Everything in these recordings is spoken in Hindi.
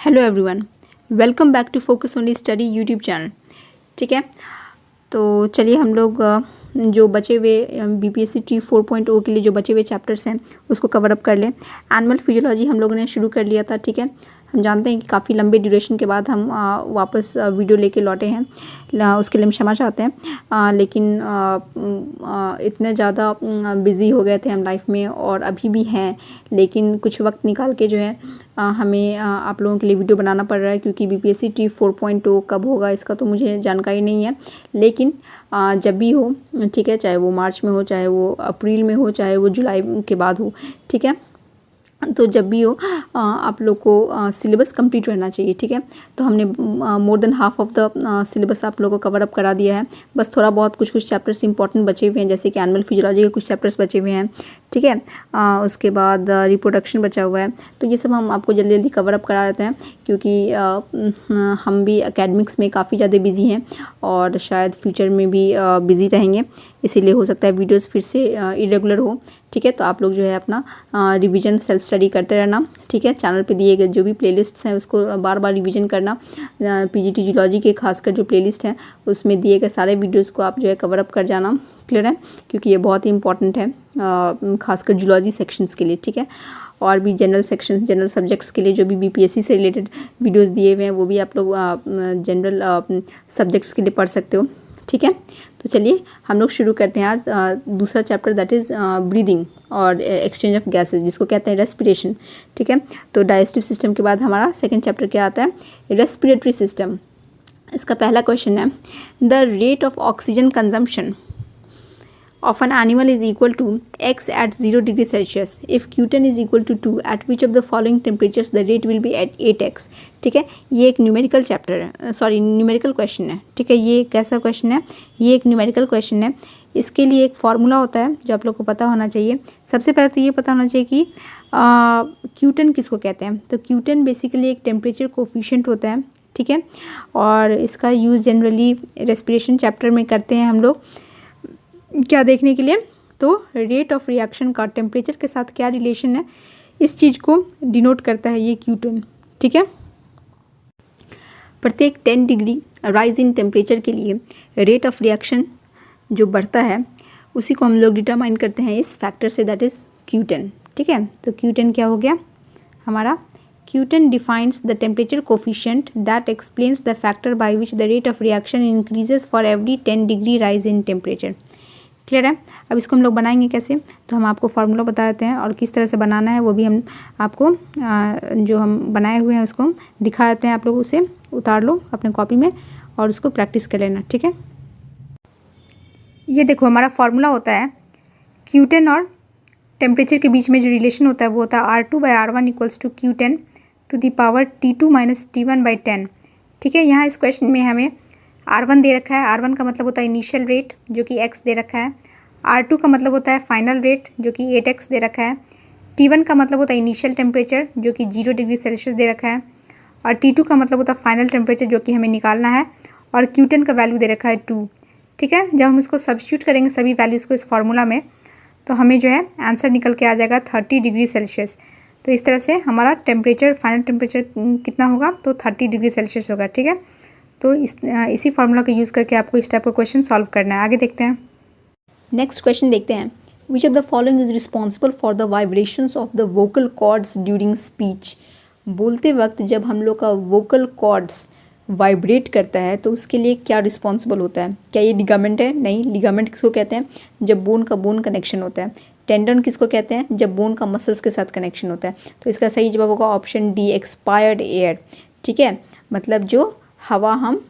Hello everyone, welcome back to focus only study YouTube channel. ठीक है, तो चलिए हम लोग जो बचे हुए बीपीएससी ट्री 4.0 के लिए जो बचे हुए चैप्टर्स हैं उसको कवर अप कर लें। एनिमल फिजियोलॉजी हम लोगों ने शुरू कर लिया था। ठीक है, हम जानते हैं कि काफ़ी लंबे ड्यूरेशन के बाद हम वापस वीडियो लेके लौटे हैं, उसके लिए हम क्षमा चाहते हैं। लेकिन इतने ज़्यादा बिज़ी हो गए थे हम लाइफ में और अभी भी हैं, लेकिन कुछ वक्त निकाल के जो है हमें आप लोगों के लिए वीडियो बनाना पड़ रहा है, क्योंकि बीपीएससी ट्री 4.0 कब होगा इसका तो मुझे जानकारी नहीं है। लेकिन जब भी हो, ठीक है, चाहे वो मार्च में हो, चाहे वो अप्रैल में हो, चाहे वो जुलाई के बाद हो, ठीक है, तो जब भी हो आप लोग को सिलेबस कंप्लीट रहना चाहिए। ठीक है, तो हमने more than half of the syllabus आप लोगों को कवर अप करा दिया है। बस थोड़ा बहुत कुछ चैप्टर्स इंपॉर्टेंट बचे हुए हैं, जैसे कि एनिमल फिजियोलॉजी के कुछ चैप्टर्स बचे हुए हैं। ठीक है, उसके बाद रिप्रोडक्शन बचा हुआ है। तो ये सब हम आपको जल्दी जल्दी कवर अप करा देते हैं, क्योंकि हम भी एकेडमिक्स में काफ़ी ज़्यादा बिजी हैं और शायद फ्यूचर में भी बिज़ी रहेंगे, इसीलिए हो सकता है वीडियोस फिर से इरेगुलर हो। ठीक है, तो आप लोग जो है अपना रिवीजन सेल्फ स्टडी करते रहना। ठीक है, चैनल पे दिए गए जो भी प्लेलिस्ट्स हैं उसको बार बार रिवीजन करना। पीजीटी जियोलॉजी के खासकर जो प्लेलिस्ट हैं उसमें दिए गए सारे वीडियोस को आप जो है कवर अप कर जाना। क्लियर है, क्योंकि ये बहुत ही इंपॉर्टेंट है खासकर जियोलॉजी सेक्शंस के लिए। ठीक है, और भी जनरल सेक्शंस, जनरल सब्जेक्ट्स के लिए जो भी बीपीएससी से रिलेटेड वीडियोस दिए हुए हैं वो भी आप लोग जनरल सब्जेक्ट्स के लिए पढ़ सकते हो। ठीक है, तो चलिए हम लोग शुरू करते हैं आज दूसरा चैप्टर, दैट इज़ ब्रीदिंग और एक्सचेंज ऑफ गैसेस, जिसको कहते हैं रेस्पिरेशन। ठीक है, तो डाइजेस्टिव सिस्टम के बाद हमारा सेकंड चैप्टर क्या आता है, रेस्पिरेटरी सिस्टम। इसका पहला क्वेश्चन है, the rate of oxygen consumption of an animal is equal to x at 0 degree Celsius. If Q10 is equal to 2, at which of the following temperatures the rate will be at 8x? ठीक है, ये एक न्यूमेरिकल चैप्टर है, सॉरी न्यूमेरिकल क्वेश्चन है। ठीक है, ये कैसा क्वेश्चन है, ये एक न्यूमेरिकल क्वेश्चन है। इसके लिए एक फार्मूला होता है जो आप लोग को पता होना चाहिए। सबसे पहले तो ये पता होना चाहिए कि Q10 किसको कहते हैं। तो Q10 बेसिकली एक टेम्परेचर कोफिशिएंट होता है। ठीक है, और इसका यूज़ जनरली रेस्पिरेशन चैप्टर में करते हैं हम लोग, क्या देखने के लिए, तो रेट ऑफ रिएक्शन का टेम्परेचर के साथ क्या रिलेशन है, इस चीज़ को डिनोट करता है ये Q10। ठीक है, प्रत्येक 10 डिग्री राइज इन टेम्परेचर के लिए रेट ऑफ रिएक्शन जो बढ़ता है उसी को हम लोग डिटरमाइन करते हैं इस फैक्टर से, दैट इज़ Q10। ठीक है, तो Q10 क्या हो गया हमारा, Q10 defines the temperature coefficient that explains the factor by which the rate of reaction increases for every 10 degree rise in temperature। Clear है, अब इसको हम लोग बनाएंगे कैसे, तो हम आपको फार्मूला बता देते हैं और किस तरह से बनाना है वो भी हम आपको जो हम बनाए हुए हैं उसको हम दिखा देते हैं। आप लोग उसे उतार लो अपने कॉपी में और उसको प्रैक्टिस कर लेना। ठीक है, ये देखो हमारा फार्मूला होता है Q10 और टेम्परेचर के बीच में जो रिलेशन होता है वो होता है R2/R1 equals to Q10 to the power T2 - T1/10। ठीक है, यहाँ इस क्वेश्चन में हमें R1 दे रखा है। R1 का मतलब होता है इनिशियल रेट जो कि x दे रखा है। R2 का मतलब होता है फाइनल रेट जो कि 8x दे रखा है। T1 का मतलब होता है इनिशियल टेम्परेचर जो कि 0 डिग्री सेल्सियस दे रखा है। और T2 का मतलब होता है फाइनल टेम्परेचर जो कि हमें निकालना है। और Q10 का वैल्यू दे रखा है 2। ठीक है, जब हम इसको सब्स्टिट्यूट करेंगे सभी वैल्यूज़ को इस फार्मूला में, तो हमें जो है आंसर निकल के आ जाएगा 30 डिग्री सेल्सियस। तो इस तरह से हमारा टेम्परेचर, फाइनल टेम्परेचर कितना होगा, तो 30 डिग्री सेल्सियस होगा। ठीक है, तो इसी फार्मूला का यूज़ करके आपको इस टाइप का क्वेश्चन सॉल्व करना है। आगे देखते हैं, नेक्स्ट क्वेश्चन देखते हैं। Which of the following is responsible for the vibrations of the vocal cords during speech. बोलते वक्त जब हम लोग का वोकल कॉर्ड्स वाइब्रेट करता है तो उसके लिए क्या रिस्पॉन्सिबल होता है। क्या ये लिगामेंट है? नहीं, लिगामेंट किसको कहते हैं, जब बोन का बोन कनेक्शन होता है। टेंडन किसको कहते हैं, जब बोन का मसल्स के साथ कनेक्शन होता है। तो इसका सही जवाब होगा ऑप्शन डी, एक्सपायर्ड एयर। ठीक है, मतलब जो हवा हम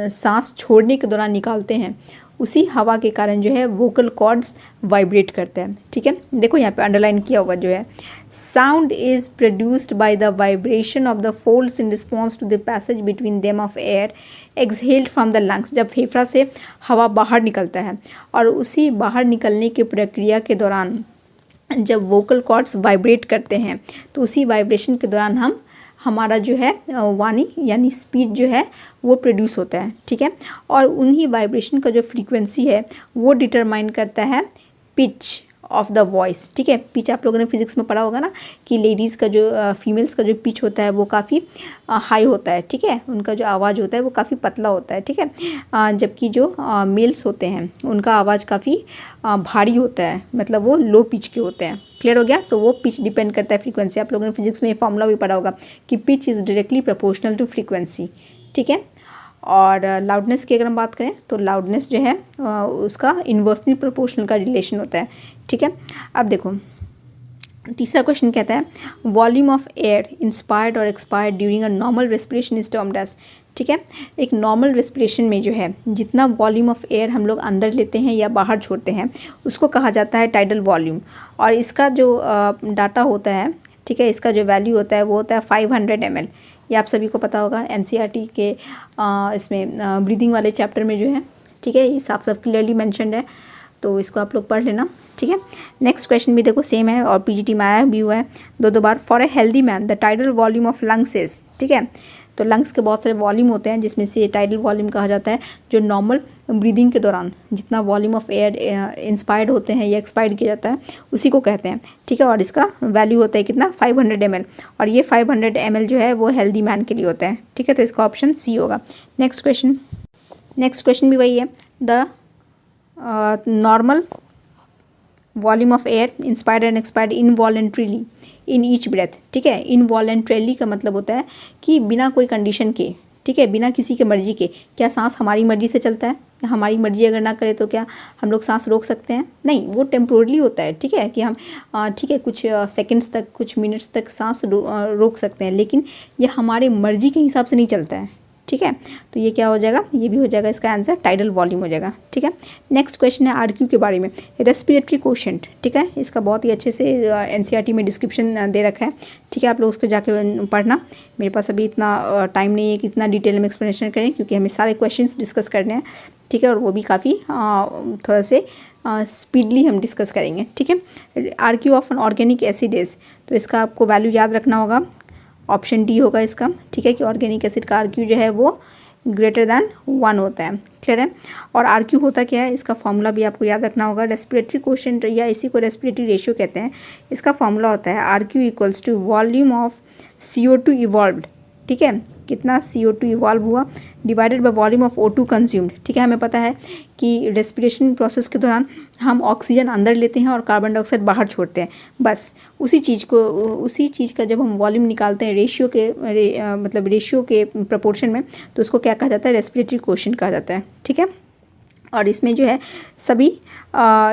सांस छोड़ने के दौरान निकालते हैं उसी हवा के कारण जो है वोकल कॉर्ड्स वाइब्रेट करते हैं। ठीक है, देखो यहाँ पे अंडरलाइन किया हुआ जो है, sound is produced by the vibration of the folds in response to the passage between them of air exhaled from the lungs. जब फेफड़ा से हवा बाहर निकलता है और उसी बाहर निकलने की प्रक्रिया के दौरान जब वोकल कॉर्ड्स वाइब्रेट करते हैं तो उसी वाइब्रेशन के दौरान हमारा जो है वाणी यानी स्पीच जो है वो प्रोड्यूस होता है। ठीक है, और उन्हीं वाइब्रेशन का जो फ्रीक्वेंसी है वो डिटरमाइन करता है पिच ऑफ द वॉइस, ठीक है। पिच आप लोगों ने फिजिक्स में पढ़ा होगा ना कि लेडीज़ का जो फीमेल्स का जो पिच होता है वो काफ़ी हाई होता है, ठीक है। उनका जो आवाज़ होता है वो काफ़ी पतला होता है, ठीक है। जबकि जो मेल्स होते हैं उनका आवाज़ काफ़ी भारी होता है, मतलब वो लो पिच के होते हैं। क्लियर हो गया। तो वो पिच डिपेंड करता है फ्रीक्वेंसी। आप लोगों ने फिजिक्स में फॉर्मूला भी पढ़ा होगा कि pitch is directly proportional to frequency, ठीक है। और लाउडनेस की अगर हम बात करें तो लाउडनेस जो है उसका इन्वर्सली प्रोपोर्शनल का रिलेशन होता है, ठीक है। अब देखो तीसरा क्वेश्चन कहता है वॉल्यूम ऑफ एयर इंस्पायर्ड और expired during a normal respiration is termed as, ठीक है। एक नॉर्मल रेस्पिरेशन में जो है जितना वॉल्यूम ऑफ एयर हम लोग अंदर लेते हैं या बाहर छोड़ते हैं उसको कहा जाता है टाइडल वॉल्यूम। और इसका जो डाटा होता है, ठीक है, इसका जो वैल्यू होता है वो होता है 500 ml। ये आप सभी को पता होगा एनसीईआरटी के इसमें ब्रीदिंग वाले चैप्टर में जो है, ठीक है, ये साफ साफ क्लियरली मेंशन्ड है, तो इसको आप लोग पढ़ लेना, ठीक है। नेक्स्ट क्वेश्चन भी देखो सेम है और पीजीटी में आया भी हुआ है दो बार। For a healthy man the tidal volume of lungs is, ठीक है। तो लंग्स के बहुत सारे वॉल्यूम होते हैं जिसमें से टाइडल वॉल्यूम कहा जाता है जो नॉर्मल ब्रीदिंग के दौरान जितना वॉल्यूम ऑफ एयर इंस्पायर्ड होते हैं या एक्सपायर्ड किया जाता है उसी को कहते हैं, ठीक है। और इसका वैल्यू होता है कितना 500 ml, और ये 500 ml जो है वो हेल्दी मैन के लिए होता है, ठीक है। तो इसका ऑप्शन सी होगा। नेक्स्ट क्वेश्चन भी वही है, the normal volume of air inspired and expired involuntarily in each breath, ठीक है। इनवॉलेंट्रीली का मतलब होता है कि बिना कोई कंडीशन के, ठीक है, बिना किसी के मर्जी के। क्या सांस हमारी मर्जी से चलता है? हमारी मर्जी अगर ना करे तो क्या हम लोग सांस रोक सकते हैं? नहीं, वो टेम्पोरली होता है, ठीक है, कि हम ठीक है कुछ सेकंड्स तक कुछ मिनट्स तक सांस रोक सकते हैं, लेकिन ये हमारे मर्जी के हिसाब से नहीं चलता है, ठीक है। तो ये क्या हो जाएगा, ये भी हो जाएगा इसका आंसर टाइडल वॉल्यूम हो जाएगा, ठीक है। नेक्स्ट क्वेश्चन है आरक्यू के बारे में, रेस्पिरेटरी क्वोशेंट, ठीक है। इसका बहुत ही अच्छे से एनसीईआरटी में डिस्क्रिप्शन दे रखा है, ठीक है। आप लोग उसको जाके पढ़ना। मेरे पास अभी इतना टाइम नहीं है कि इतना डिटेल में एक्सप्लेनेशन करें क्योंकि हमें सारे क्वेश्चंस डिस्कस करने हैं, ठीक है, और वो भी काफ़ी थोड़ा से स्पीडली हम डिस्कस करेंगे, ठीक है। RQ of an organic acid is, तो इसका आपको वैल्यू याद रखना होगा, ऑप्शन डी होगा इसका, ठीक है, कि ऑर्गेनिक एसिड का आरक्यू जो है वो ग्रेटर दैन 1 होता है, क्लियर है। और आरक्यू होता क्या है, इसका फॉर्मूला भी आपको याद रखना होगा, रेस्पिरेटरी क्वोशेंट या इसी को रेस्पिरेटरी रेशियो कहते हैं। इसका फॉर्मूला होता है RQ equals to volume of CO2 evolved, ठीक है, कितना CO2 इवॉल्व हुआ divided by volume of O2 consumed, ठीक है। हमें पता है कि रेस्पिरेशन प्रोसेस के दौरान हम ऑक्सीजन अंदर लेते हैं और कार्बन डाइऑक्साइड बाहर छोड़ते हैं, बस उसी चीज़ का जब हम वॉल्यूम निकालते हैं रेशियो के प्रपोर्शन में, तो उसको क्या कहा जाता है, रेस्पिरेटरी क्वोशेंट कहा जाता है, ठीक है। और इसमें जो है सभी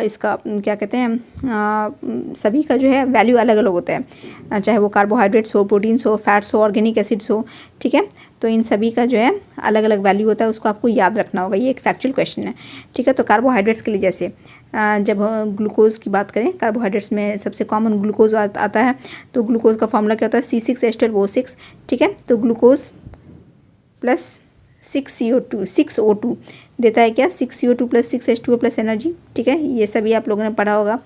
इसका क्या कहते हैं सभी का जो है वैल्यू अलग अलग होता है, चाहे वो कार्बोहाइड्रेट्स हो, प्रोटीन्स हो, फैट्स हो, ऑर्गेनिक एसिड्स हो, ठीक है। तो इन सभी का जो है अलग अलग वैल्यू होता है, उसको आपको याद रखना होगा। ये एक फैक्चुअल क्वेश्चन है, ठीक है। तो कार्बोहाइड्रेट्स के लिए जैसे जब ग्लूकोज की बात करें, कार्बोहाइड्रेट्स में सबसे कॉमन ग्लूकोज आता है, तो ग्लूकोज का फॉर्मूला क्या होता है C6H12O6, ठीक है। तो ग्लूकोज प्लस 6O2 देता है क्या, 6CO2 plus 6H2O plus energy, ठीक है। ये सभी आप लोगों ने पढ़ा होगा,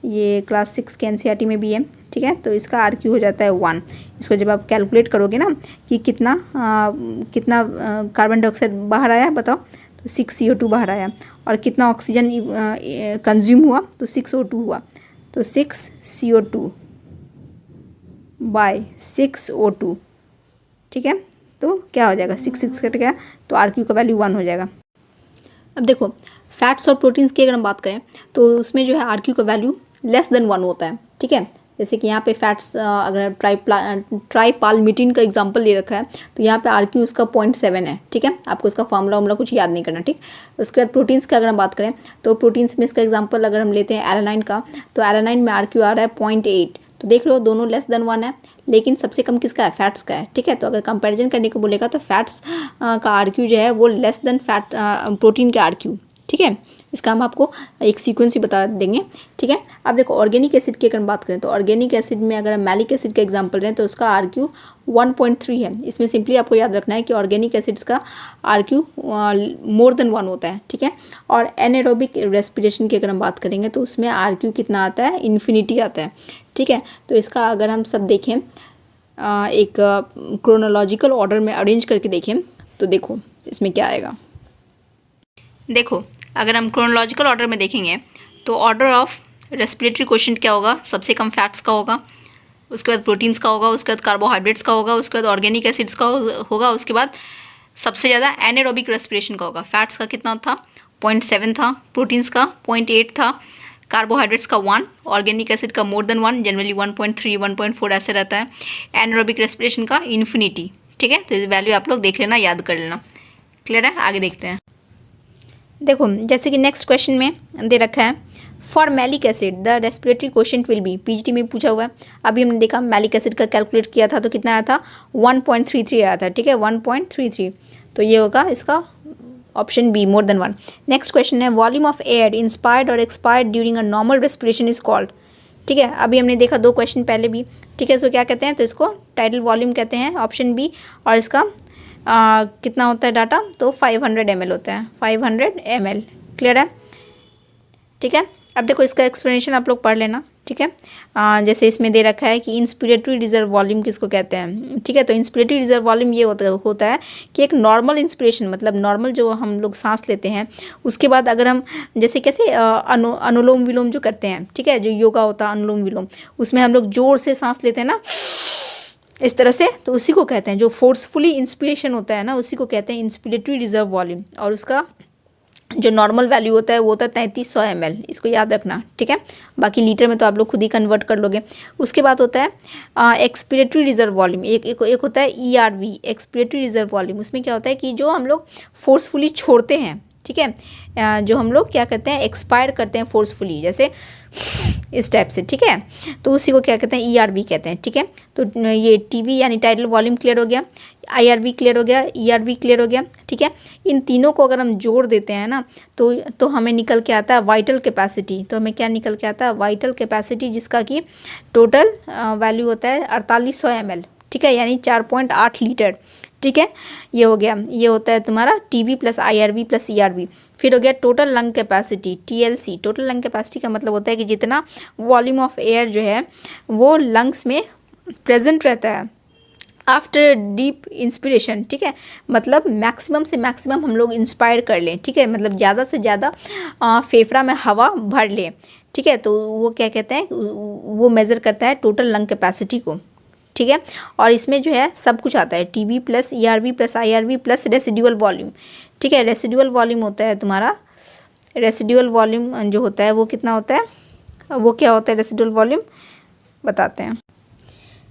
ये क्लास 6 के एनसीईआरटी में भी है, ठीक है। तो इसका आरक्यू हो जाता है 1। इसको जब आप कैलकुलेट करोगे ना कि कितना कार्बन डाइऑक्साइड बाहर आया बताओ, तो 6CO2 बाहर आया, और कितना ऑक्सीजन कंज्यूम हुआ, तो 6O2 हुआ, तो 6CO2 बाय 6O2, ठीक है। तो क्या हो जाएगा, 6 कट गया, तो आरक्यू का वैल्यू 1 हो जाएगा। अब देखो फैट्स और प्रोटीन्स की अगर हम बात करें तो उसमें जो है आरक्यू का वैल्यू लेस देन 1 होता है, ठीक है। जैसे कि यहाँ पे फैट्स अगर ट्राइपालमिटिन का एग्जांपल ले रखा है तो यहाँ पे आरक्यू उसका 0.7 है, ठीक है। आपको इसका फॉर्मूला कुछ याद नहीं करना, ठीक। उसके बाद प्रोटीन्स की अगर हम बात करें तो प्रोटीन्स में इसका एग्जाम्पल अगर हम लेते हैं एलानाइन का, तो एलानाइन में आरक्यू आ रहा है 0.8। तो देख लो दोनों लेस देन 1 है, लेकिन सबसे कम किसका है, फैट्स का है, ठीक है। तो अगर कंपैरिजन करने को बोलेगा तो फैट्स का आरक्यू जो है वो लेस देन प्रोटीन का आरक्यू, ठीक है। इसका हम आपको एक सीक्वेंस ही बता देंगे, ठीक है। अब देखो ऑर्गेनिक एसिड की अगर हम बात करें तो ऑर्गेनिक एसिड में अगर हम मैलिक एसिड का एग्जांपल लें तो उसका आरक्यू 1.3 है। इसमें सिंपली आपको याद रखना है कि ऑर्गेनिक एसिड्स का आरक्यू मोर देन 1 होता है, ठीक है। और एनारोबिक रेस्पिरेशन की अगर हम बात करेंगे तो उसमें आरक्यू कितना आता है, इन्फिनिटी आता है, ठीक है। तो इसका अगर हम सब देखें एक क्रोनोलॉजिकल ऑर्डर में अरेंज करके देखें तो देखो इसमें क्या आएगा। देखो अगर हम क्रोनोलॉजिकल ऑर्डर में देखेंगे तो ऑर्डर ऑफ रेस्पिरेटरी क्वोशिएंट क्या होगा, सबसे कम फैट्स का होगा, उसके बाद प्रोटीन्स का होगा, उसके बाद कार्बोहाइड्रेट्स का होगा, उसके बाद ऑर्गेनिक एसिड्स का होगा, उसके बाद सबसे ज़्यादा एनारोबिक रेस्पिरेशन का होगा। फैट्स का कितना था, 0.7 था, प्रोटीन्स का 0.8 था, कार्बोहाइड्रेट्स का 1, ऑर्गेनिक एसिड का मोर देन 1, जनरली 1.3 1.4 ऐसे रहता है। एनारोबिक रेस्पिरेशन का इन्फिनिटी। ठीक है, तो इस वैल्यू आप लोग देख लेना, याद कर लेना। क्लियर है, आगे देखते हैं। देखो जैसे कि नेक्स्ट क्वेश्चन में दे रखा है, for malic acid the respiratory quotient will be, PGT में पूछा हुआ है। अभी हमने देखा मैलिक एसिड का कैलकुलेट किया था तो कितना आया था, 1.33 आया था। ठीक है, 1.33, तो ये होगा इसका option B, more than 1। Next question है, वॉल्यूम ऑफ एयर इंस्पायर्ड और expired during a normal respiration is called. ठीक है, अभी हमने देखा 2 क्वेश्चन पहले भी। ठीक है, इसको क्या कहते हैं, तो इसको टाइडल वॉल्यूम कहते हैं, ऑप्शन बी। और इसका कितना होता है डाटा, तो 500 ml होता है, 500 ml। क्लियर है, ठीक है। अब देखो इसका एक्सप्लेनेशन आप लोग पढ़ लेना। ठीक है, जैसे इसमें दे रखा है कि इंस्पिरेटरी रिजर्व वॉल्यूम किसको कहते हैं। ठीक है, तो इंस्पिरेटरी रिजर्व वॉल्यूम ये होता है कि एक नॉर्मल इंस्पिरेशन, मतलब नॉर्मल जो हम लोग सांस लेते हैं, उसके बाद अगर हम जैसे कैसे अनुलोम विलोम जो करते हैं, ठीक है, जो योगा होता है अनुलोम विलोम, उसमें हम लोग जोर से सांस लेते हैं ना, इस तरह से, तो उसी को कहते हैं, जो फोर्सफुली इंस्पिरेशन होता है ना, उसी को कहते हैं इंस्पिरेटरी रिजर्व वॉल्यूम। और उसका जो नॉर्मल वैल्यू होता है वो होता है 3300 ml, इसको याद रखना। ठीक है, बाकी लीटर में तो आप लोग खुद ही कन्वर्ट कर लोगे। उसके बाद होता है एक्सपिरेटरी रिजर्व वॉल्यूम, एक होता है ERV, एक्सपिरेटरी रिजर्व वॉल्यूम। उसमें क्या होता है कि जो हम लोग फोर्सफुली छोड़ते हैं, ठीक है, जो हम लोग क्या करते हैं, एक्सपायर करते हैं फोर्सफुली, जैसे इस टाइप से। ठीक है, तो उसी को क्या कहते हैं, ERV कहते हैं। ठीक है, तो ये TV यानी टाइडल वॉल्यूम क्लियर हो गया, IRV क्लियर हो गया, ERV क्लियर हो गया। ठीक है, इन तीनों को अगर हम जोड़ देते हैं ना, तो हमें निकल के आता है वाइटल कैपेसिटी। तो हमें क्या निकल के आता है, वाइटल कैपेसिटी, जिसका कि टोटल वैल्यू होता है 4800 ml। ठीक है, यानी 4.8 लीटर। ठीक है, ये हो गया, ये होता है तुम्हारा TV plus IRV plus ERV। फिर हो गया total lung capacity, TLC। Total lung capacity का मतलब होता है कि जितना वॉल्यूम ऑफ एयर जो है वो लंग्स में प्रेजेंट रहता है आफ्टर डीप इंस्पिरेशन। ठीक है, मतलब मैक्सिमम से मैक्सिमम हम लोग इंस्पायर कर लें। ठीक है, मतलब ज़्यादा से ज़्यादा फेफड़ा में हवा भर लें। ठीक है, तो वो क्या कहते हैं, वो मेज़र करता है टोटल लंग कैपेसिटी को। ठीक है, और इसमें जो है सब कुछ आता है, TB plus ERV plus IRV plus residual volume. ठीक है, रेसिडुअल वॉल्यूम होता है तुम्हारा, रेसिडुअल वॉल्यूम जो होता है वो कितना होता है, वो क्या होता है रेसिडुअल वॉल्यूम, बताते हैं।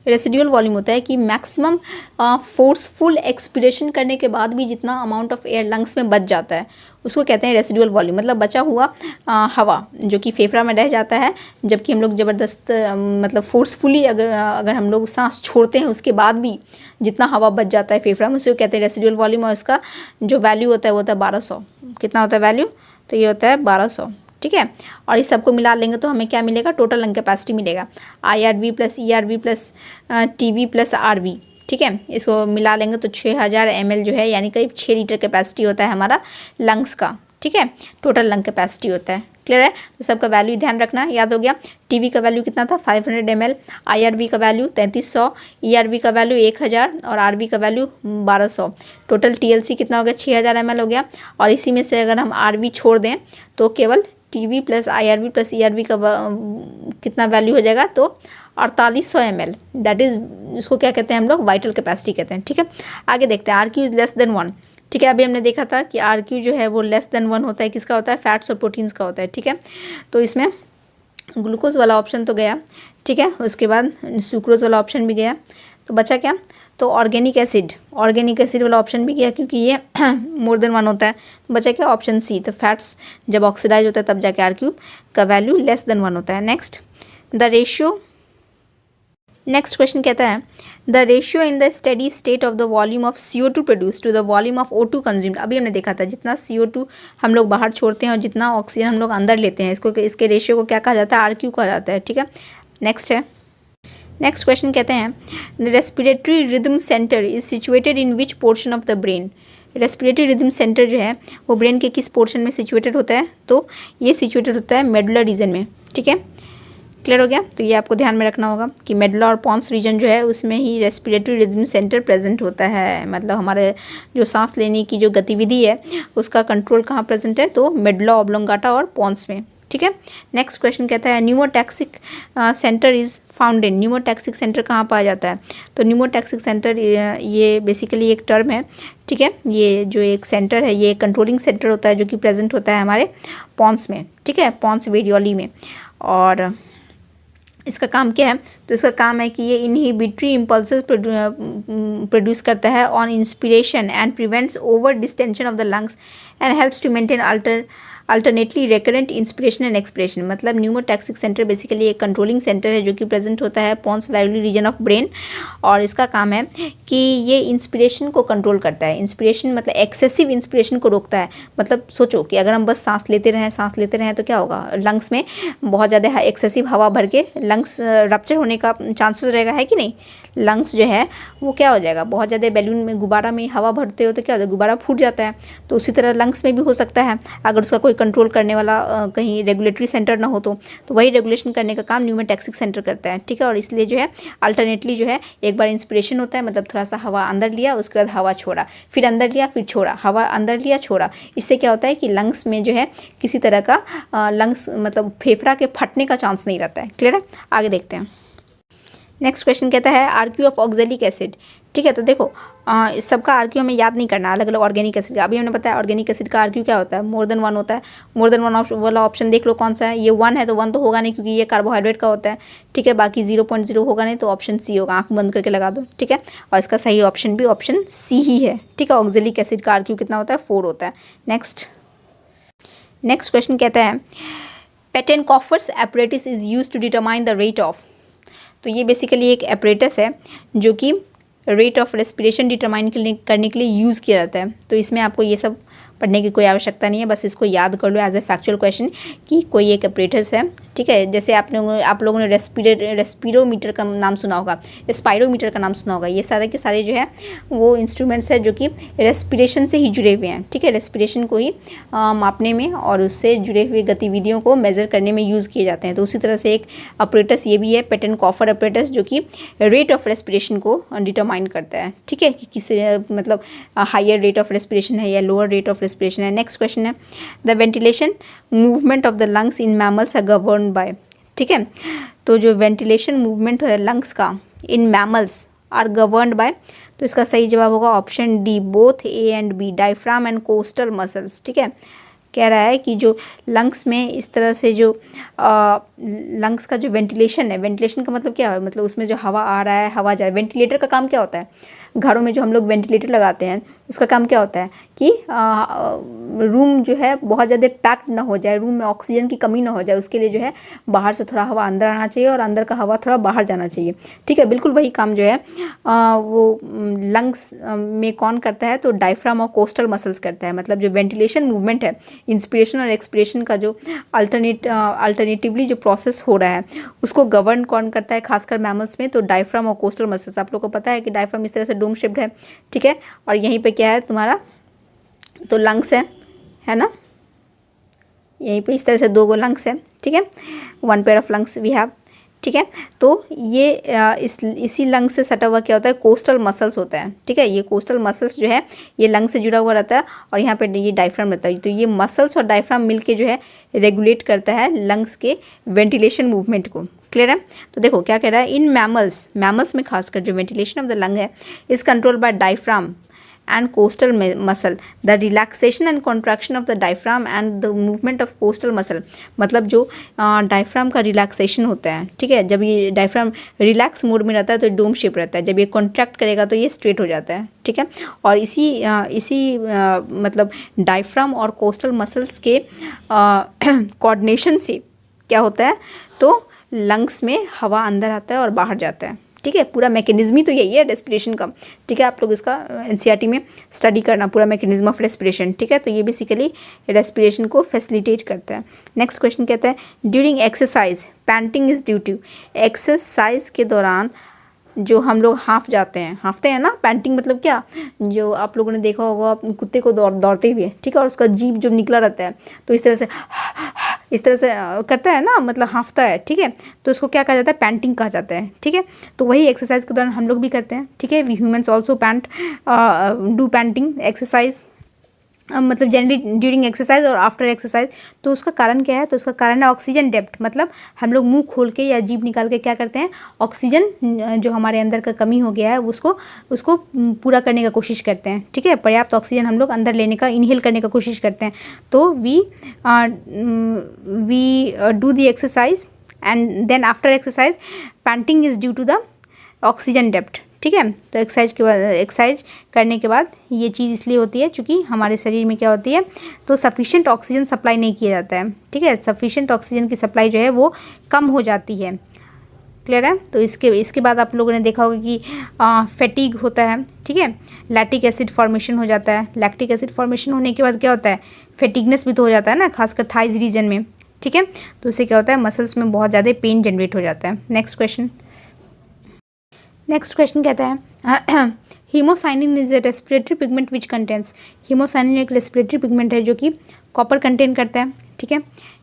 रेसिडुअल वॉल्यूम होता है कि मैक्सिमम फोर्सफुल एक्सपिरेशन करने के बाद भी जितना अमाउंट ऑफ एयर लंग्स में बच जाता है उसको कहते हैं रेसिडुअल वॉल्यूम। मतलब बचा हुआ हवा जो कि फेफड़ा में रह जाता है, जबकि हम लोग ज़बरदस्त मतलब फोर्सफुली अगर हम लोग सांस छोड़ते हैं उसके बाद भी जितना हवा बच जाता है फेफड़ा में, उसको कहते हैं रेसिडुअल वॉल्यूम। और इसका जो वैल्यू होता है वो होता है 1200। कितना होता है वैल्यू, तो ये होता है 1200। ठीक है, और इस सबको मिला लेंगे तो हमें क्या मिलेगा, टोटल लंग कैपेसिटी मिलेगा, IRV plus ERV plus TV plus RV। ठीक है, इसको मिला लेंगे तो 6000 ml जो है, यानी करीब 6 लीटर कैपेसिटी होता है हमारा लंग्स का। ठीक है, टोटल लंग कैपेसिटी होता है। क्लियर है, तो सबका वैल्यू ध्यान रखना, याद हो गया। TV का वैल्यू कितना था, 500 ml, IRV का वैल्यू 3300, ERV का वैल्यू 1000 और RV का वैल्यू 1200। टोटल TLC कितना हो गया, 6000 ml हो गया। और इसी में से अगर हम RV छोड़ दें तो केवल TV plus IRV plus ERV का कितना वैल्यू हो जाएगा, तो 4800 ml। दैट इज़, इसको क्या कहते हैं हम लोग, वाइटल कैपेसिटी कहते हैं। ठीक है, आगे देखते हैं, RQ इज़ लेस देन 1। ठीक है, अभी हमने देखा था कि RQ जो है वो लेस देन 1 होता है, किसका होता है, फैट्स और प्रोटीन्स का होता है। ठीक है, तो इसमें ग्लूकोज वाला ऑप्शन तो गया। ठीक है, उसके बाद सुक्रोज वाला ऑप्शन भी गया, तो बचा क्या, तो ऑर्गेनिक एसिड वाला ऑप्शन भी गया, क्योंकि ये मोर देन 1 होता है। बचा क्या, ऑप्शन सी। तो फैट्स जब ऑक्सीडाइज होता है तब जाके RQ का वैल्यू लेस देन 1 होता है। Next, the ratio, next question कहता है the ratio in the steady state of the volume of CO2 produce to the volume of O2 consumed. अभी हमने देखा था जितना CO2 हम लोग बाहर छोड़ते हैं और जितना ऑक्सीजन हम लोग अंदर लेते हैं, इसके रेशियो को क्या कहा जाता है, RQ कहा जाता है। ठीक है, नेक्स्ट है, नेक्स्ट क्वेश्चन कहते हैं the respiratory rhythm centre is situated in which portion of the brain. Respiratory rhythm centre जो है वो ब्रेन के किस पोर्शन में सिचुएटेड होता है, तो ये सिचुएटेड होता है मेडुला रीजन में। ठीक है, क्लियर हो गया, तो ये आपको ध्यान में रखना होगा कि मेडुला और पॉन्स रीजन जो है उसमें ही रेस्पिरेटरी रिदम सेंटर प्रेजेंट होता है। मतलब हमारे जो सांस लेने की जो गतिविधि है उसका कंट्रोल कहाँ प्रेजेंट है, तो मेडुला ऑब्लोंगाटा और पॉन्स में। ठीक है। नेक्स्ट क्वेश्चन कहता है pneumotaxic centre is found in, pneumotaxic centre कहाँ पाया जाता है? तो न्यूमोटैक्सिक सेंटर ये बेसिकली एक टर्म है, ठीक है। ये जो एक सेंटर है ये कंट्रोलिंग सेंटर होता है जो कि प्रेजेंट होता है हमारे पॉन्स में, ठीक है, पॉन्स वेरियोली में। और इसका काम क्या है? तो इसका काम है कि ये इनहिबिटरी इम्पल्सेस प्रोड्यूस करता है on inspiration and prevents over distension of the lungs and helps to maintain alternately recurrent inspiration and expiration. मतलब न्यूमोटैक्सिक सेंटर बेसिकली एक कंट्रोलिंग सेंटर है जो कि प्रेजेंट होता है pons Varolii region of brain, और इसका काम है कि ये इंस्पिरेशन को कंट्रोल करता है। इंस्पिरेशन मतलब एक्सेसिव इंस्पिरेशन को रोकता है। मतलब सोचो कि अगर हम बस सांस लेते रहें तो क्या होगा? लंग्स में बहुत ज़्यादा एक्सेसिव हवा भर के लंग्स रप्चर होने का चांसेस रहेगा, है कि नहीं? लंग्स जो है वो क्या हो जाएगा? बहुत ज़्यादा बैलून में गुब्बारा में हवा भरते हो तो क्या होता है? गुब्बारा फूट जाता है। तो उसी तरह लंग्स में भी हो सकता है अगर उसका कोई कंट्रोल करने वाला कहीं रेगुलेटरी सेंटर ना हो तो वही रेगुलेशन करने का काम न्यूमोटैक्सिक सेंटर करता है, ठीक है। और इसलिए जो है अल्टरनेटली जो है एक बार इंस्पिरेशन होता है, मतलब थोड़ा सा हवा अंदर लिया, उसके बाद हवा छोड़ा, फिर अंदर लिया, फिर छोड़ा, हवा अंदर लिया, छोड़ा। इससे क्या होता है कि लंग्स में जो है किसी तरह का लंग्स मतलब फेफड़ा के फटने का चांस नहीं रहता है। क्लियर है? आगे देखते हैं। नेक्स्ट क्वेश्चन कहता है आर्क्यू ऑफ ऑक्जेलिक एसिड, ठीक है। तो देखो इस सबका आर्क्यू हमें याद नहीं करना, अलग अलग ऑर्गेनिक एसिड का। अभी हमने बताया ऑर्गेनिक एसिड का आर्क्यू क्या होता है? मोर देन वन होता है। मोर देन वन वाला ऑप्शन देख लो कौन सा है। ये 1 है तो 1 तो होगा नहीं क्योंकि ये कार्बोहाइड्रेट का होता है, ठीक है। बाकी 0.0 होगा नहीं तो ऑप्शन सी होगा। आंख बंद करके लगा दो, ठीक है। और इसका सही ऑप्शन भी ऑप्शन सी ही है, ठीक है। ऑक्जेलिक एसिड का आर्क्यू कितना होता है? 4 होता है। नेक्स्ट क्वेश्चन कहता है Pettenkofer's apparatus is use to determine the rate of. तो ये बेसिकली एक एपरेटस है जो कि रेट ऑफ रेस्पिरेशन डिटरमाइन करने के लिए यूज़ किया जाता है। तो इसमें आपको ये सब पढ़ने की कोई आवश्यकता नहीं है, बस इसको याद कर लो एज ए फैक्चुअल क्वेश्चन कि कोई एक एपरेटस है, ठीक है। जैसे आप लोगों ने रेस्पिरोमीटर का नाम सुना होगा, स्पाइरोमीटर का नाम सुना होगा। ये सारे के सारे जो है वो इंस्ट्रूमेंट्स है जो कि रेस्पिरेशन से ही जुड़े हुए हैं, ठीक है। रेस्पिरेशन को ही मापने में और उससे जुड़े हुए गतिविधियों को मेज़र करने में यूज़ किए जाते हैं। तो उसी तरह से एक अपरेटस ये भी है, पेटेनकॉफर अपरेटस, जो कि रेट ऑफ रेस्पिरेशन को डिटरमाइन करता है, ठीक है, कि किस मतलब हायर रेट ऑफ रेस्पिरेशन है या लोअर रेट ऑफ रेस्पिरेशन है। नेक्स्ट क्वेश्चन है the ventilation movement of the lungs in mammals are govern by, ठीक है। तो जो वेंटिलेशन मूवमेंट है लंग्स का in mammals are governed by, तो इसका सही जवाब होगा option D, both A and B, diaphragm and costal muscles, ठीक है। कह रहा है कि जो लंग्स में इस तरह से जो लंग्स का जो वेंटिलेशन है, वेंटिलेशन का मतलब क्या है? मतलब उसमें जो हवा आ रहा है, हवा जा रहा है। वेंटिलेटर का काम क्या होता है? घरों में जो हम लोग वेंटिलेटर लगाते हैं उसका काम क्या होता है कि रूम जो है बहुत ज़्यादा पैक्ड ना हो जाए, रूम में ऑक्सीजन की कमी ना हो जाए, उसके लिए जो है बाहर से थोड़ा हवा अंदर आना चाहिए और अंदर का हवा थोड़ा बाहर जाना चाहिए, ठीक है। बिल्कुल वही काम जो है वो लंग्स में कौन करता है? तो डायफ्राम और कोस्टल मसल्स करता है। मतलब जो वेंटिलेशन मूवमेंट है, इंस्पिरेशन और एक्सपिरेशन का जो अल्टरनेटिवली जो प्रोसेस हो रहा है उसको गवर्न कौन करता है खासकर मैमल्स में? तो डायफ्राम और कोस्टल मसल्स। आप लोग को पता है कि डायफ्राम इस तरह से डोम शेप्ड है, ठीक है। और यहीं पे क्या है तुम्हारा? तो लंग्स है ना, यहीं पे इस तरह से 2 लंग्स है, ठीक है। 1 pair of lungs we have, ठीक है। तो ये इसी लंग से सटा हुआ क्या होता है? कोस्टल मसल्स होता है, ठीक है। ये कोस्टल मसल्स जो है ये लंग से जुड़ा हुआ रहता है और यहाँ पे ये डायफ्राम रहता है। तो ये मसल्स और डायफ्राम मिलके जो है रेगुलेट करता है लंग्स के वेंटिलेशन मूवमेंट को। क्लियर है? तो देखो क्या कह रहा है, इन मैमल्स में खासकर जो वेंटिलेशन ऑफ द लंग है is control by diaphragm and coastal muscle, the relaxation and contraction of the diaphragm and the movement of coastal muscle। मतलब जो डायफ्राम का रिलैक्सेशन होता है, ठीक है, जब ये डायफ्राम रिलैक्स मोड में रहता है तो डोम शेप रहता है, जब ये कॉन्ट्रैक्ट करेगा तो ये स्ट्रेट हो जाता है, ठीक है। और इसी मतलब डायफ्राम और कोस्टल मसल्स के कोऑर्डिनेशन से क्या होता है? तो लंग्स में हवा अंदर आता है और बाहर जाता है, ठीक है। पूरा मैकेनिज्म ही तो यही है रेस्पिरेशन का, ठीक है। आप लोग इसका एनसीईआरटी में स्टडी करना, पूरा मैकेनिज्म ऑफ रेस्पिरेशन, ठीक है। तो ये बेसिकली रेस्पिरेशन को फैसिलिटेट करता है। नेक्स्ट क्वेश्चन कहता है during exercise panting is due to. Exercise के दौरान जो हम लोग हाँफते हैं ना, पैंटिंग मतलब क्या? जो आप लोगों ने देखा होगा कुत्ते को दौड़ते हुए, ठीक है, और उसका जीभ जो निकला रहता है तो इस तरह से करता है ना, मतलब हाँफता है, ठीक है। तो उसको क्या कहा जाता है? पैंटिंग कहा जाता है, ठीक है। तो वही एक्सरसाइज के दौरान हम लोग भी करते हैं, ठीक है। We humans also do panting exercise मतलब जनरली ड्यूरिंग एक्सरसाइज और आफ्टर एक्सरसाइज। तो उसका कारण क्या है? तो उसका कारण है ऑक्सीजन डेप्थ, मतलब हम लोग मुंह खोल के या जीभ निकाल के क्या करते हैं, ऑक्सीजन जो हमारे अंदर का कमी हो गया है उसको पूरा करने का कोशिश करते हैं। ठीक है, पर्याप्त ऑक्सीजन हम लोग अंदर लेने का, इनहेल करने का कोशिश करते हैं। तो we do the exercise and then after exercise panting is due to the oxygen depth. ठीक है, तो एक्सरसाइज करने के बाद ये चीज़ इसलिए होती है क्योंकि हमारे शरीर में क्या होती है, तो सफिशिएंट ऑक्सीजन सप्लाई नहीं किया जाता है। ठीक है, सफिशिएंट ऑक्सीजन की सप्लाई जो है वो कम हो जाती है। क्लियर है? तो इसके बाद आप लोगों ने देखा होगा कि फैटिग होता है। ठीक है, लैक्टिक एसिड फॉर्मेशन हो जाता है। लैक्टिक एसिड फॉर्मेशन होने के बाद क्या होता है, फैटिगनेस भी तो हो जाता है ना, खासकर थाइज रीजन में। ठीक है, तो उससे क्या होता है, मसल्स में बहुत ज़्यादा पेन जनरेट हो जाता है। नेक्स्ट क्वेश्चन कहता है haemocyanin is a respiratory pigment which contents. Haemocyanin एक रेस्पिरेटरी पिगमेंट है जो कि कॉपर कंटेन करता है। ठीक है,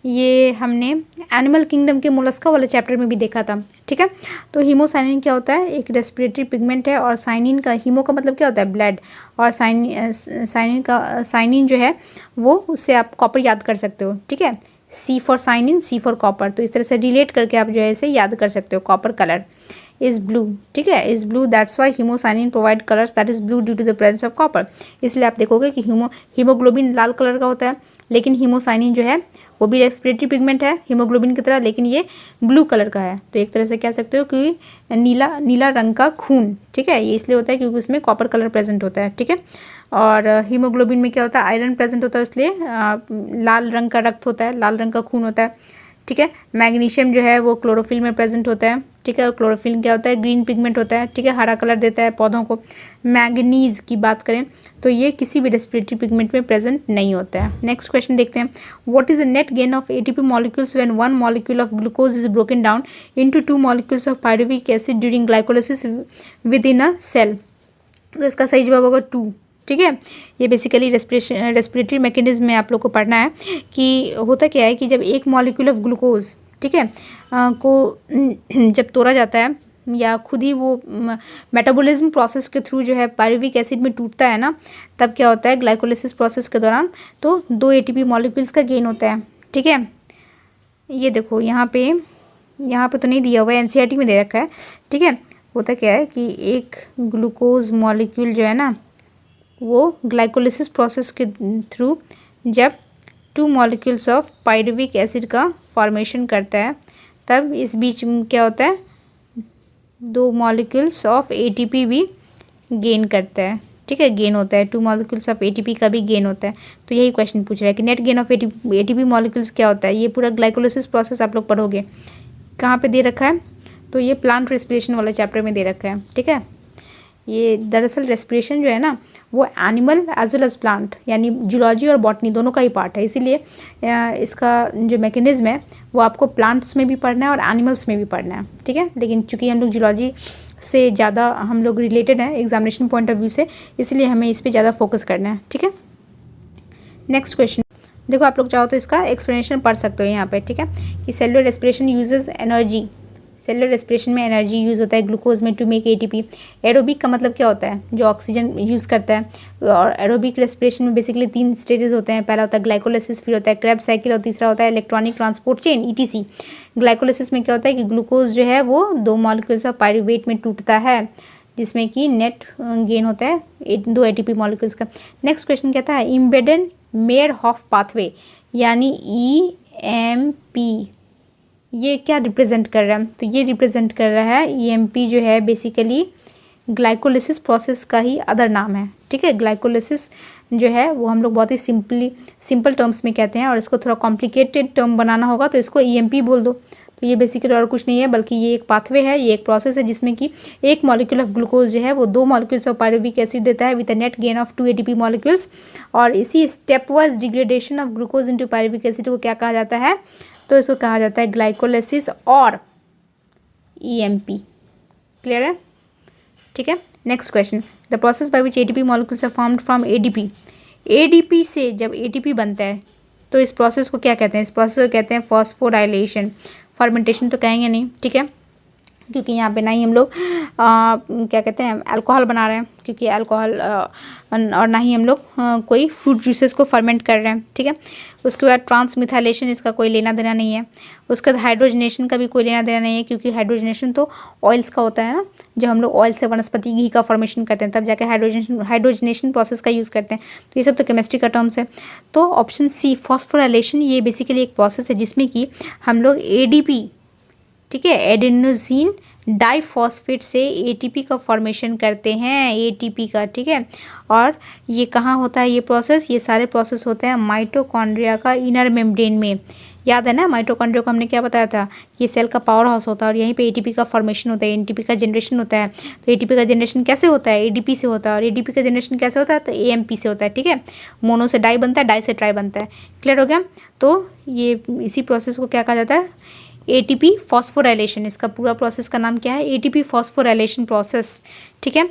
ये हमने एनिमल किंगडम के मोलस्का वाले चैप्टर में भी देखा था। ठीक है, तो हीमोसाइनिन क्या होता है, एक रेस्पिरेटरी पिगमेंट है। और साइनिन का, हीमो का मतलब क्या होता है, ब्लड, और साइनिन जो है वो, उससे आप कॉपर याद कर सकते हो। ठीक है, C for cyanine, C for copper. तो इस तरह से रिलेट करके आप जो है इसे याद कर सकते हो। Copper colour is blue. ठीक है, is blue, that's why haemocyanin provide colours that is blue due to the presence of copper. इसलिए आप देखोगे कि हीमोग्लोबिन लाल कलर का होता है, लेकिन हीमोसाइनिन जो है वो भी रेस्पिरेटरी पिगमेंट है हीमोग्लोबिन की तरह, लेकिन ये ब्लू कलर का है। तो एक तरह से कह सकते हो कि नीला रंग का खून। ठीक है, ये इसलिए होता है क्योंकि उसमें कॉपर कलर प्रेजेंट होता है। ठीक है, और हीमोग्लोबिन में क्या होता है, आयरन प्रेजेंट होता है, इसलिए लाल रंग का रक्त होता है, लाल रंग का खून होता है। ठीक है, मैग्नीशियम जो है वो क्लोरोफिल में प्रेजेंट होता है। ठीक है, और क्लोरोफिल क्या होता है, ग्रीन पिगमेंट होता है। ठीक है, हरा कलर देता है पौधों को। मैग्नीज की बात करें तो ये किसी भी रेस्पिरेटरी पिगमेंट में प्रेजेंट नहीं होता है। नेक्स्ट क्वेश्चन देखते हैं, what is the net gain of ATP molecules when one molecule of glucose is broken down into two molecules of pyruvic acid during glycolysis within a cell. तो इसका सही जवाब होगा 2। ठीक है, ये बेसिकली रेस्पिरेटरी मैकेनिज्म में आप लोग को पढ़ना है कि होता क्या है कि जब एक मॉलिक्यूल ऑफ ग्लूकोज, ठीक है, को जब तोड़ा जाता है या खुद ही वो मेटाबॉलिज्म प्रोसेस के थ्रू जो है पायरुविक एसिड में टूटता है ना, तब क्या होता है, ग्लाइकोलाइसिस प्रोसेस के दौरान तो 2 एटीपी मॉलिक्यूल्स का गेन होता है। ठीक है, ये देखो यहाँ पे तो नहीं दिया हुआ है, एनसीईआरटी में दे रखा है। ठीक है, होता क्या है कि एक ग्लूकोज मॉलिक्यूल जो है ना, वो ग्लाइकोलाइसिस प्रोसेस के थ्रू जब 2 मॉलिक्यूल्स ऑफ पायरुविक एसिड का फॉर्मेशन करता है, तब इस बीच में क्या होता है, 2 मॉलिक्यूल्स ऑफ एटीपी भी गेन करता है। ठीक है, गेन होता है, 2 मॉलिक्यूल्स ऑफ एटीपी का भी गेन होता है। तो यही क्वेश्चन पूछ रहा है कि net gain of ATP molecules क्या होता है। ये पूरा ग्लाइकोलाइसिस प्रोसेस आप लोग पढ़ोगे, कहाँ पे दे रखा है, तो ये प्लांट रेस्पिरेशन वाले चैप्टर में दे रखा है। ठीक है, ये दरअसल रेस्पिरेशन जो है ना, वो animal as well as plant, यानी जूलॉजी और बॉटनी दोनों का ही पार्ट है। इसीलिए इसका जो मैकेनिज्म है वो आपको प्लांट्स में भी पढ़ना है और एनिमल्स में भी पढ़ना है। ठीक है, लेकिन चूंकि हम लोग जूलॉजी से ज़्यादा हम लोग रिलेटेड हैं एग्जामिनेशन पॉइंट ऑफ व्यू से, इसलिए हमें इस पर ज़्यादा फोकस करना है। ठीक है, नेक्स्ट क्वेश्चन देखो, आप लोग चाहो तो इसका एक्सप्लेनेशन पढ़ सकते हो यहाँ पे। ठीक है, कि cellular respiration uses energy, cellular respiration में एनर्जी यूज़ होता है ग्लूकोज में टू मेक एटीपी। एरोबिक का मतलब क्या होता है, जो ऑक्सीजन यूज़ करता है। और एरोबिक रेस्पिरेशन में बेसिकली 3 स्टेजेस होते हैं, पहला होता है ग्लाइकोलाइसिस, फिर होता है क्रेब्स साइकिल, और तीसरा होता है electronic transport chain, etc. Glycolysis में क्या होता है कि ग्लूकोज जो है वो 2 मॉलिक्यूल्स ऑफ पायरुवेट में टूटता है, जिसमें कि नेट गेन होता है 2 एटीपी मॉलिक्यूल्स का। नेक्स्ट क्वेश्चन कहता है इम्बेडेड मेयर हॉफ पाथवे, यानी EMP, ये क्या रिप्रेजेंट कर रहा है, तो ये रिप्रेजेंट कर रहा है, EMP जो है बेसिकली ग्लाइकोलाइसिस प्रोसेस का ही अदर नाम है। ठीक है, ग्लाइकोलाइसिस जो है वो हम लोग बहुत ही सिंपल टर्म्स में कहते हैं, और इसको थोड़ा कॉम्प्लिकेटेड टर्म बनाना होगा तो इसको EMP बोल दो। तो ये बेसिकली और कुछ नहीं है, बल्कि ये एक पाथवे है, ये एक प्रोसेस है जिसमें कि एक मॉलिक्यूल ऑफ ग्लूकोज जो है वो 2 मॉलिक्यूल्स ऑफ पायरुविक एसिड देता है with a net gain of 2 ATP molecules. और इसी step wise degradation of glucose into pyruvic acid को क्या कहा जाता है, तो इसको कहा जाता है ग्लाइकोलाइसिस और EMP। क्लियर है? ठीक है, next question, the process by which ATP molecules are formed from ADP। ADP से जब ATP बनता है तो इस प्रोसेस को क्या कहते हैं, इस प्रोसेस को कहते हैं फॉस्फोराइलेशन। फर्मेंटेशन तो कहेंगे नहीं। ठीक है, क्योंकि यहाँ पे ना ही हम लोग क्या कहते हैं अल्कोहल बना रहे हैं, क्योंकि अल्कोहल और ना ही हम लोग कोई फ्रूट जूसेस को फर्मेंट कर रहे हैं, ठीक है। उसके बाद ट्रांसमिथाइलेशन, इसका कोई लेना देना नहीं है। उसके बाद हाइड्रोजनेशन का भी कोई लेना देना नहीं है, क्योंकि हाइड्रोजनेशन तो ऑयल्स का होता है ना, जब हम लोग ऑयल से वनस्पति घी का फॉर्मेशन करते हैं तब जाके हाइड्रोजनेशन प्रोसेस का यूज़ करते हैं। तो ये सब तो केमिस्ट्री का टर्म्स है। तो ऑप्शन सी फॉस्फोराइलेशन, ये बेसिकली एक प्रोसेस है जिसमें कि हम लोग ADP, ठीक है, एडेनोसिन डाइफॉस्फेट से ATP का फॉर्मेशन करते हैं, ATP का, ठीक है। और ये कहाँ होता है ये प्रोसेस? ये सारे प्रोसेस होते हैं माइटोकॉन्ड्रिया का इनर मेम्ब्रेन में। याद है ना, माइटोकॉन्ड्रिया को हमने क्या बताया था? ये सेल का पावर हाउस होता है और यहीं पे ATP का फॉर्मेशन होता है, ATP का जनरेशन होता है। तो ATP का जनरेशन कैसे होता है? ADP से होता है। और ADP का जनरेशन कैसे होता है? तो AMP से होता है, ठीक है। मोनो से डाई बनता है, डाई से ट्राई बनता है। क्लियर हो गया? तो ये इसी प्रोसेस को क्या कहा जाता है? ATP phosphorylation. इसका पूरा प्रोसेस का नाम क्या है? ATP फॉस्फोराइलेशन प्रोसेस, ठीक है।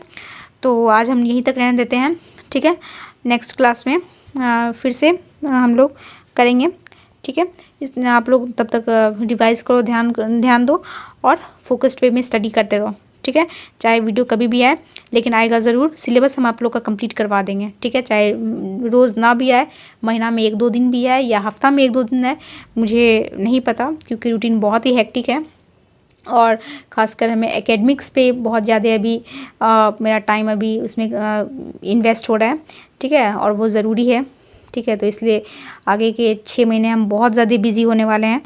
तो आज हम यहीं तक रहने देते हैं, ठीक है। नेक्स्ट क्लास में फिर से हम लोग करेंगे, ठीक है। आप लोग तब तक रिवाइज करो, ध्यान दो और फोकस्ड वे में स्टडी करते रहो, ठीक है। चाहे वीडियो कभी भी आए, लेकिन आएगा ज़रूर। सिलेबस हम आप लोग का कंप्लीट करवा देंगे, ठीक है। चाहे रोज़ ना भी आए, महीना में 1-2 दिन भी आए या हफ्ता में 1-2 दिन आए, मुझे नहीं पता, क्योंकि रूटीन बहुत ही हेक्टिक है और ख़ासकर हमें एकेडमिक्स पे बहुत ज़्यादा अभी मेरा टाइम अभी उसमें इन्वेस्ट हो रहा है, ठीक है। और वो ज़रूरी है, ठीक है। तो इसलिए आगे के 6 महीने हम बहुत ज़्यादा बिजी होने वाले हैं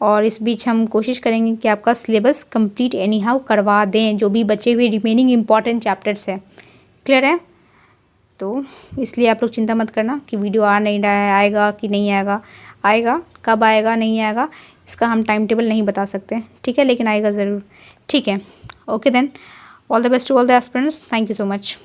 और इस बीच हम कोशिश करेंगे कि आपका सिलेबस कंप्लीट एनी हाउ करवा दें, जो भी बचे हुए रिमेनिंग इम्पॉर्टेंट चैप्टर्स है। क्लियर है? तो इसलिए आप लोग चिंता मत करना कि वीडियो आ नहीं रहा है, आएगा कि नहीं आएगा। आएगा, कब आएगा नहीं आएगा इसका हम टाइम टेबल नहीं बता सकते, ठीक है, लेकिन आएगा ज़रूर, ठीक है। Okay then, all the best to all the aspirants. Thank you so much.